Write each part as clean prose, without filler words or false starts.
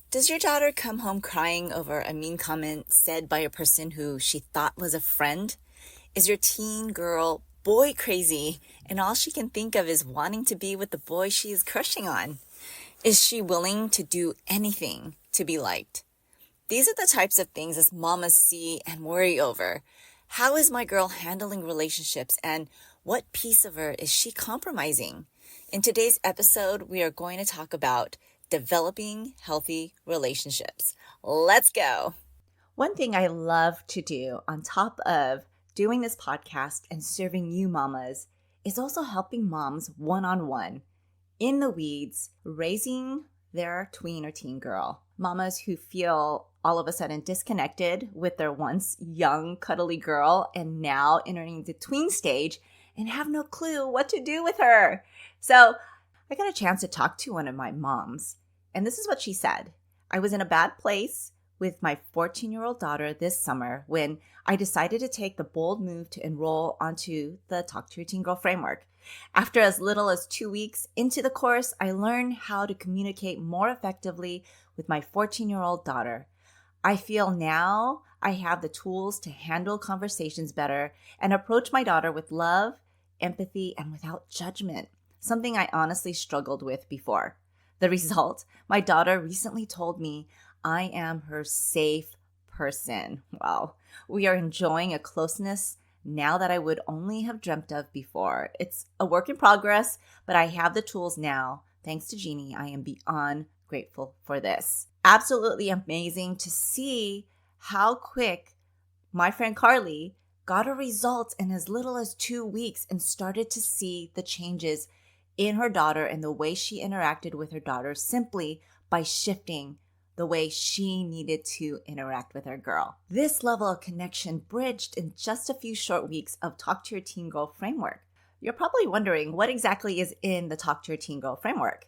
Does your daughter come home crying over a mean comment said by a person who she thought was a friend? Is your teen girl boy crazy and all she can think of is wanting to be with the boy she is crushing on? Is she willing to do anything to be liked? These are the types of things as mamas see and worry over. How is my girl handling relationships and what piece of her is she compromising? In today's episode, we are going to talk about developing healthy relationships. Let's go. One thing I love to do on top of doing this podcast and serving you mamas is also helping moms one-on-one in the weeds, raising their tween or teen girl. Mamas who feel all of a sudden disconnected with their once young, cuddly girl and now entering the tween stage and have no clue what to do with her. So I got a chance to talk to one of my moms, and this is what she said. I was in a bad place with my 14-year-old daughter this summer when I decided to take the bold move to enroll onto the Talk to Your Teen Girl framework. After as little as 2 weeks into the course, I learned how to communicate more effectively with my 14-year-old daughter. I feel now I have the tools to handle conversations better and approach my daughter with love, empathy, and without judgment, something I honestly struggled with before. The result, my daughter recently told me I am her safe person. Well, we are enjoying a closeness now that I would only have dreamt of before. It's a work in progress, but I have the tools now. Thanks to Jeannie, I am beyond grateful for this. Absolutely amazing to see how quick my friend Carly got a result in as little as 2 weeks and started to see the changes in her daughter and the way she interacted with her daughter simply by shifting the way she needed to interact with her girl. This level of connection bridged in just a few short weeks of Talk to Your Teen Girl framework. You're probably wondering what exactly is in the Talk to Your Teen Girl framework.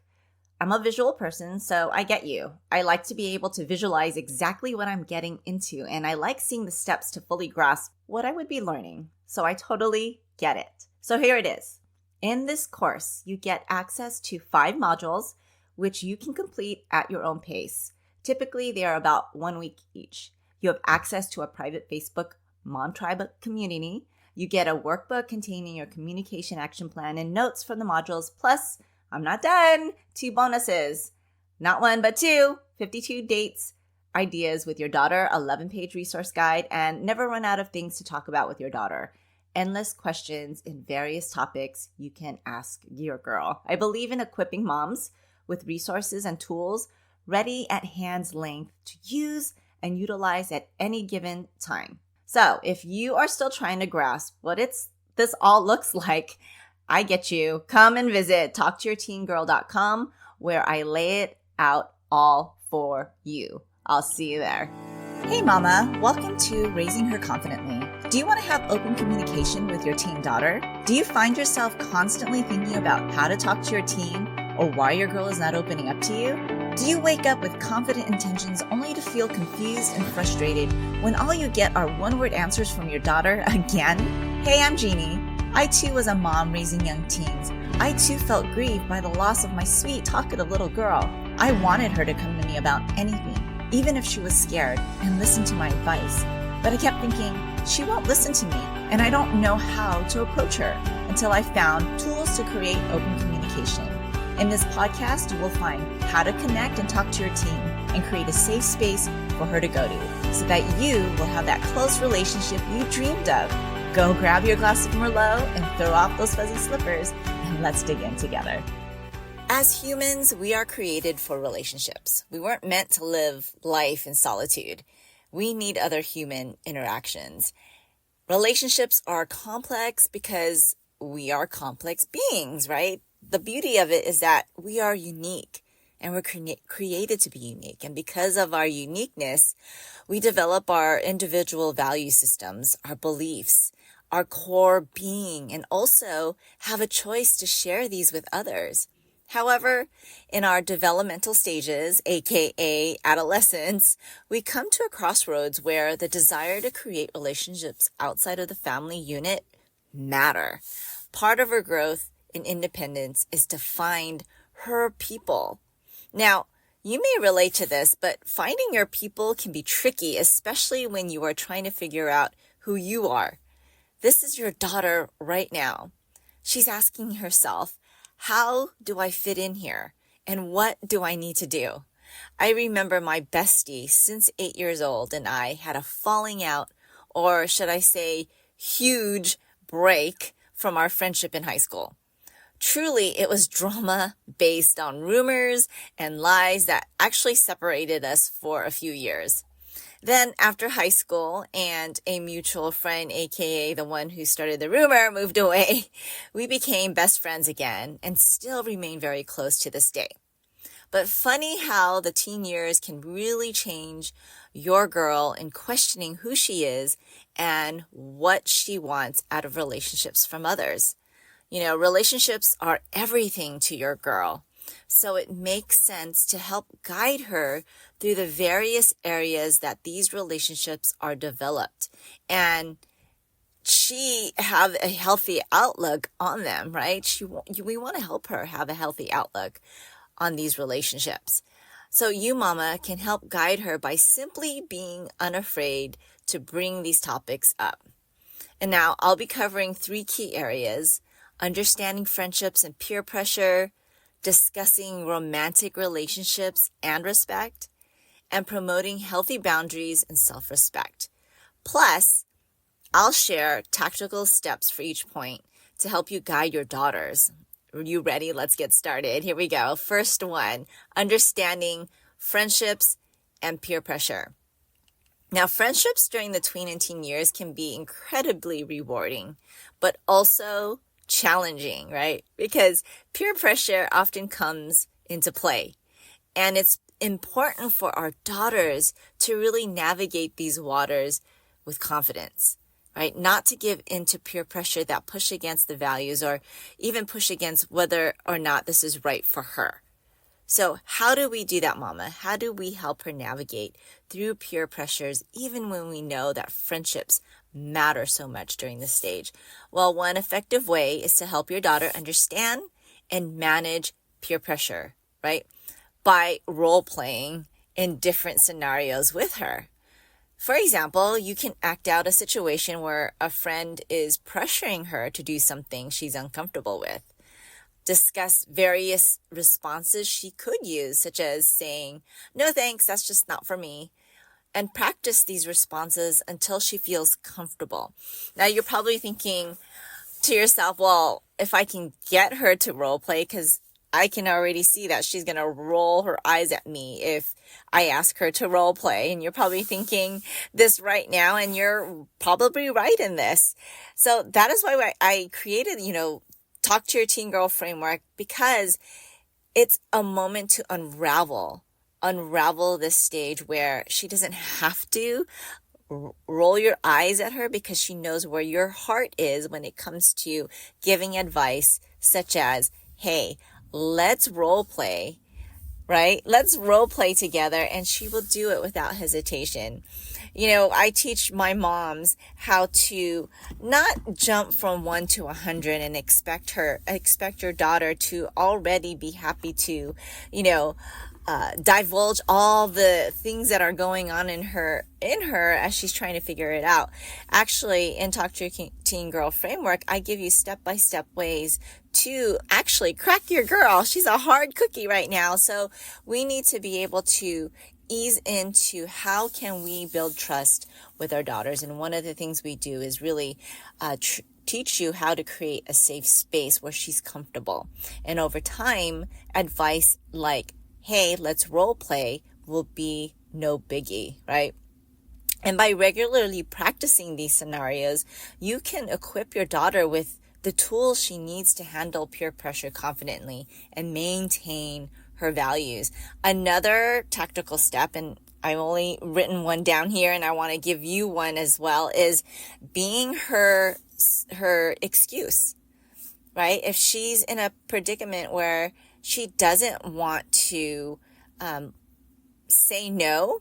I'm a visual person, so I get you. I like to be able to visualize exactly what I'm getting into, and I like seeing the steps to fully grasp what I would be learning. So I totally get it. So here it is. In this course, you get access to 5 modules, which you can complete at your own pace. Typically, they are about 1 week each. You have access to a private Facebook Mom Tribe community. You get a workbook containing your communication action plan and notes from the modules. Plus, I'm not done. 2 bonuses. Not 1, but 2. 52 dates, ideas with your daughter, 11-page resource guide, and never run out of things to talk about with your daughter. Endless questions in various topics you can ask your girl. I believe in equipping moms with resources and tools ready at hand's length to use and utilize at any given time. So if you are still trying to grasp what this all looks like, I get you. Come and visit talktoyourteengirl.com where I lay it out all for you. I'll see you there. Hey mama, welcome to Raising Her Confidently. Do you want to have open communication with your teen daughter? Do you find yourself constantly thinking about how to talk to your teen or why your girl is not opening up to you? Do you wake up with confident intentions only to feel confused and frustrated when all you get are one-word answers from your daughter again? Hey, I'm Jeannie. I too was a mom raising young teens. I too felt grieved by the loss of my sweet, talkative little girl. I wanted her to come to me about anything, even if she was scared, and listen to my advice. But I kept thinking, she won't listen to me, and I don't know how to approach her until I found tools to create open communication. In this podcast, you will find how to connect and talk to your teen and create a safe space for her to go to so that you will have that close relationship you dreamed of. Go grab your glass of Merlot and throw off those fuzzy slippers and let's dig in together. As humans, we are created for relationships. We weren't meant to live life in solitude. We need other human interactions. Relationships are complex because we are complex beings, right? The beauty of it is that we are unique and we're created to be unique. And because of our uniqueness, we develop our individual value systems, our beliefs, our core being, and also have a choice to share these with others. However, in our developmental stages, aka adolescence, we come to a crossroads where the desire to create relationships outside of the family unit matter. Part of her growth in independence is to find her people. Now, You may relate to this, but finding your people can be tricky, especially when you are trying to figure out who you are. This is your daughter right now. She's asking herself, how do I fit in here? And what do I need to do? I remember my bestie since 8 years old and I had a falling out, or should I say huge break from our friendship in high school. Truly, it was drama based on rumors and lies that actually separated us for a few years. Then after high school and a mutual friend, aka the one who started the rumor, moved away, we became best friends again and still remain very close to this day. But funny how the teen years can really change your girl in questioning who she is and what she wants out of relationships from others. Relationships are everything to your girl. So it makes sense to help guide her through the various areas that these relationships are developed. And she have a healthy outlook on them, right? We want to help her have a healthy outlook on these relationships. So you, mama, can help guide her by simply being unafraid to bring these topics up. And now I'll be covering 3 key areas: understanding friendships and peer pressure, discussing romantic relationships and respect, and promoting healthy boundaries and self-respect. Plus, I'll share tactical steps for each point to help you guide your daughters. Are you ready? Let's get started. Here we go. First one, understanding friendships and peer pressure. Now, friendships during the tween and teen years can be incredibly rewarding, but also challenging, right? Because peer pressure often comes into play. And it's important for our daughters to really navigate these waters with confidence, right? Not to give into peer pressure that push against the values or even push against whether or not this is right for her. So how do we do that, mama? How do we help her navigate through peer pressures even when we know that friendships matter so much during this stage? Well, one effective way is to help your daughter understand and manage peer pressure, right? By role playing in different scenarios with her. For example, you can act out a situation where a friend is pressuring her to do something she's uncomfortable with. Discuss various responses she could use, such as saying, "No thanks, that's just not for me." And practice these responses until she feels comfortable. Now, you're probably thinking to yourself, well, if I can get her to role play, because I can already see that she's going to roll her eyes at me if I ask her to role play. And you're probably thinking this right now, and you're probably right in this. So that is why I created, Talk to Your Teen Girl framework, because it's a moment to unravel this stage where she doesn't have to roll your eyes at her, because she knows where your heart is when it comes to giving advice such as, hey, let's role play, right? Let's role play together, and she will do it without hesitation. I teach my moms how to not jump from 1 to 100 and expect your daughter to already be happy to, divulge all the things that are going on in her as she's trying to figure it out. Actually, in Talk to Your Teen Girl framework, I give you step-by-step ways to actually crack your girl. She's a hard cookie right now. So we need to be able to ease into how can we build trust with our daughters. And one of the things we do is really teach you how to create a safe space where she's comfortable. And over time, advice like, hey, let's role play will be no biggie, right? And by regularly practicing these scenarios, you can equip your daughter with the tools she needs to handle peer pressure confidently and maintain her values. Another tactical step, and I've only written one down here and I want to give you one as well, is being her excuse, right? If she's in a predicament where she doesn't want to say no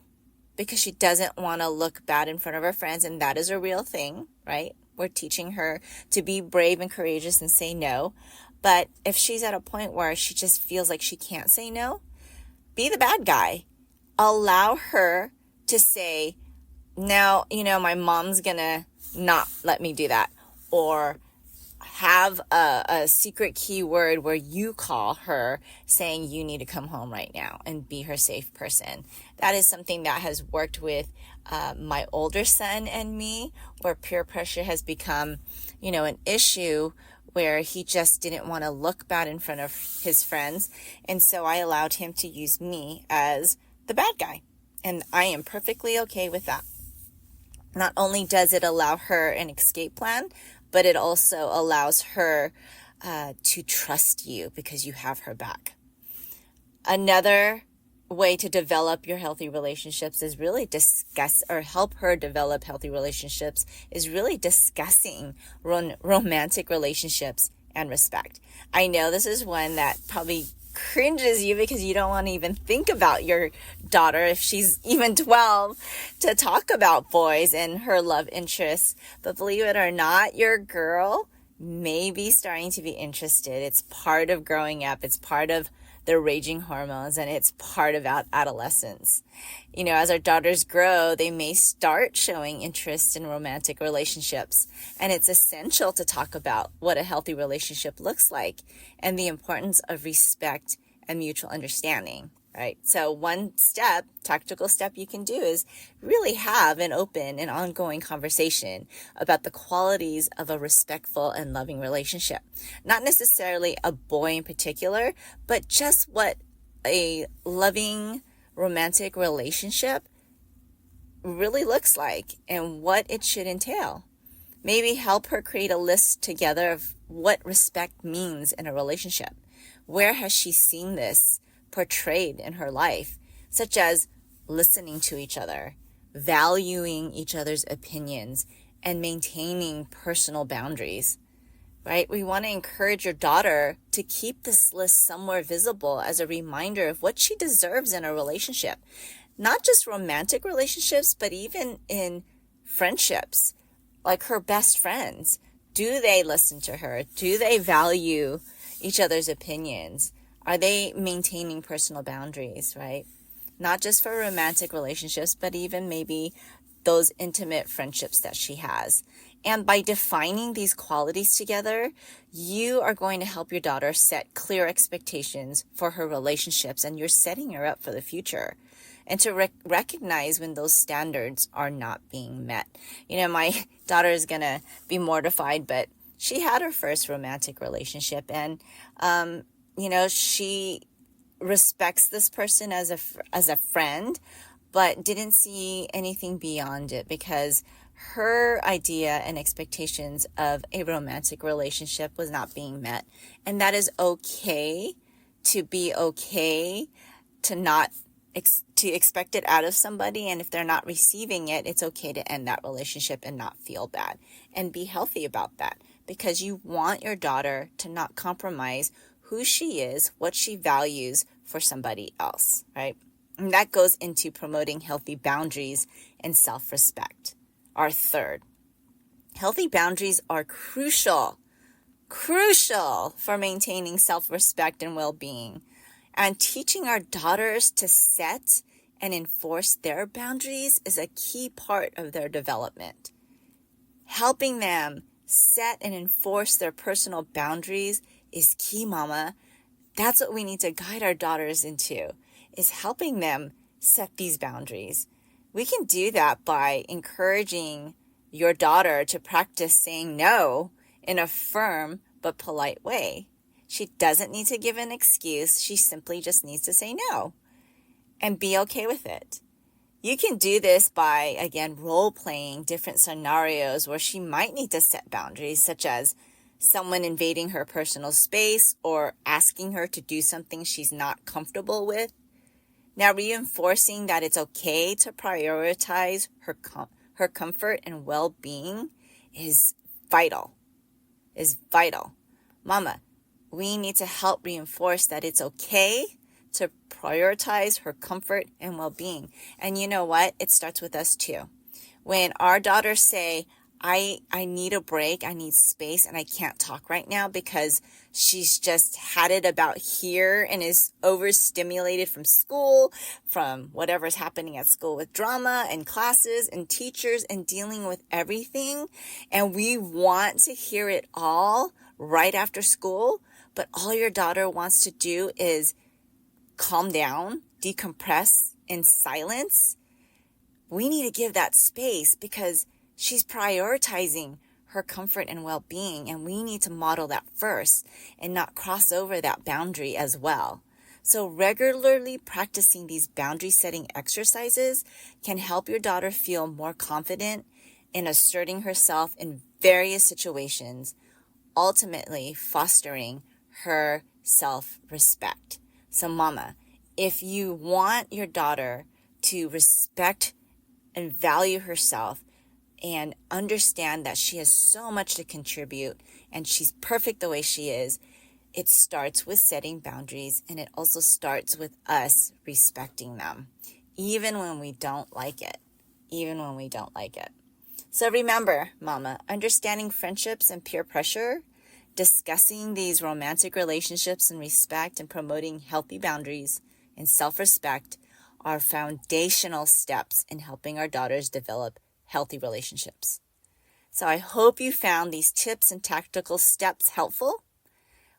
because she doesn't want to look bad in front of her friends, and that is a real thing, right? We're teaching her to be brave and courageous and say no. But if she's at a point where she just feels like she can't say no, be the bad guy. Allow her to say, no, my mom's gonna not let me do that. Or have a secret keyword where you call her saying you need to come home right now and be her safe person. That is something that has worked with my older son and me, where peer pressure has become, an issue where he just didn't want to look bad in front of his friends. And so I allowed him to use me as the bad guy. And I am perfectly okay with that. Not only does it allow her an escape plan, but it also allows her to trust you because you have her back. Another way to develop your healthy relationships is really help her develop healthy relationships is really discussing romantic relationships and respect. I know this is one that probably cringes you because you don't want to even think about your daughter, if she's even 12, to talk about boys and her love interests. But believe it or not, your girl may be starting to be interested. It's part of growing up. It's part of the raging hormones, and it's part of adolescence. As our daughters grow, they may start showing interest in romantic relationships. And it's essential to talk about what a healthy relationship looks like and the importance of respect and mutual understanding, right? So one tactical step you can do is really have an open and ongoing conversation about the qualities of a respectful and loving relationship. Not necessarily a boy in particular, but just what a loving romantic relationship really looks like and what it should entail. Maybe help her create a list together of what respect means in a relationship. Where has she seen this portrayed in her life, such as listening to each other, valuing each other's opinions, and maintaining personal boundaries, right? We want to encourage your daughter to keep this list somewhere visible as a reminder of what she deserves in a relationship. Not just romantic relationships, but even in friendships, like her best friends. Do they listen to her? Do they value each other's opinions? Are they maintaining personal boundaries, right? Not just for romantic relationships, but even maybe those intimate friendships that she has. And by defining these qualities together, you are going to help your daughter set clear expectations for her relationships, and you're setting her up for the future. And to recognize when those standards are not being met. My daughter is going to be mortified, but she had her first romantic relationship, and she respects this person as a friend, but didn't see anything beyond it because her idea and expectations of a romantic relationship was not being met. And that is okay to be okay, to not to expect it out of somebody. And if they're not receiving it, it's okay to end that relationship and not feel bad and be healthy about that, because you want your daughter to not compromise who she is, what she values for somebody else, right? And that goes into promoting healthy boundaries and self-respect. Our third, healthy boundaries are crucial for maintaining self-respect and well-being. And teaching our daughters to set and enforce their boundaries is a key part of their development. Helping them set and enforce their personal boundaries is key, mama. That's what we need to guide our daughters into, is helping them set these boundaries. We can do that by encouraging your daughter to practice saying no in a firm but polite way. She doesn't need to give an excuse. She simply just needs to say no and be okay with it. You can do this by, again, role-playing different scenarios where she might need to set boundaries, such as someone invading her personal space or asking her to do something she's not comfortable with. Now, reinforcing that it's okay to prioritize her comfort and well-being is vital. Mama, we need to help reinforce that it's okay to prioritize her comfort and well-being. And you know what? It starts with us too. When our daughters say, I need a break. I need space and I can't talk right now because she's just had it about here and is overstimulated from school, from whatever's happening at school with drama and classes and teachers and dealing with everything. And we want to hear it all right after school. But all your daughter wants to do is calm down, decompress in silence. We need to give that space because she's prioritizing her comfort and well-being, and we need to model that first and not cross over that boundary as well. So regularly practicing these boundary setting exercises can help your daughter feel more confident in asserting herself in various situations, ultimately fostering her self-respect. So mama, if you want your daughter to respect and value herself and understand that she has so much to contribute and she's perfect the way she is, it starts with setting boundaries, and it also starts with us respecting them, even when we don't like it. So remember, mama, understanding friendships and peer pressure, discussing these romantic relationships and respect, and promoting healthy boundaries and self-respect are foundational steps in helping our daughters develop healthy relationships. So I hope you found these tips and tactical steps helpful.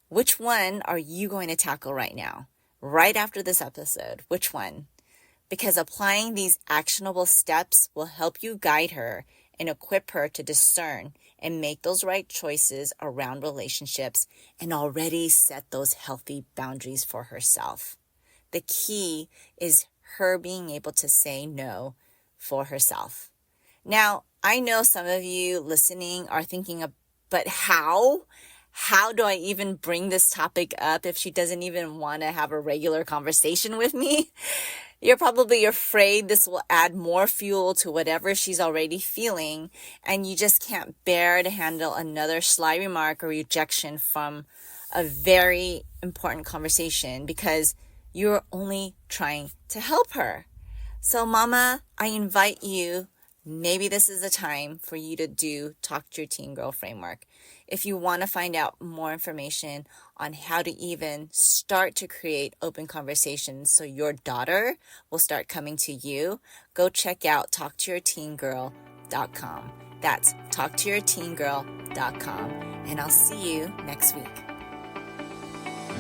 Which one are you going to tackle right now? Right after this episode, which one? Because applying these actionable steps will help you guide her and equip her to discern and make those right choices around relationships and already set those healthy boundaries for herself. The key is her being able to say no for herself. Now, I know some of you listening are thinking, but how? How do I even bring this topic up if she doesn't even want to have a regular conversation with me? You're probably afraid this will add more fuel to whatever she's already feeling, and you just can't bear to handle another sly remark or rejection from a very important conversation because you're only trying to help her. So mama, I invite you, maybe this is the time for you to do Talk to Your Teen Girl framework. If you want to find out more information on how to even start to create open conversations so your daughter will start coming to you, go check out talktoyourteengirl.com. That's talktoyourteengirl.com. And I'll see you next week.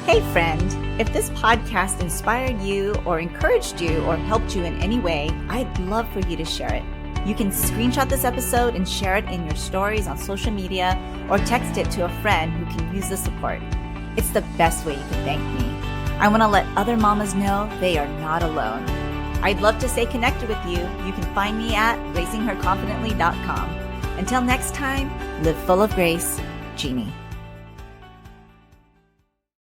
Hey friend, if this podcast inspired you or encouraged you or helped you in any way, I'd love for you to share it. You can screenshot this episode and share it in your stories on social media or text it to a friend who can use the support. It's the best way you can thank me. I want to let other mamas know they are not alone. I'd love to stay connected with you. You can find me at raisingherconfidently.com. Until next time, live full of grace, Jeannie.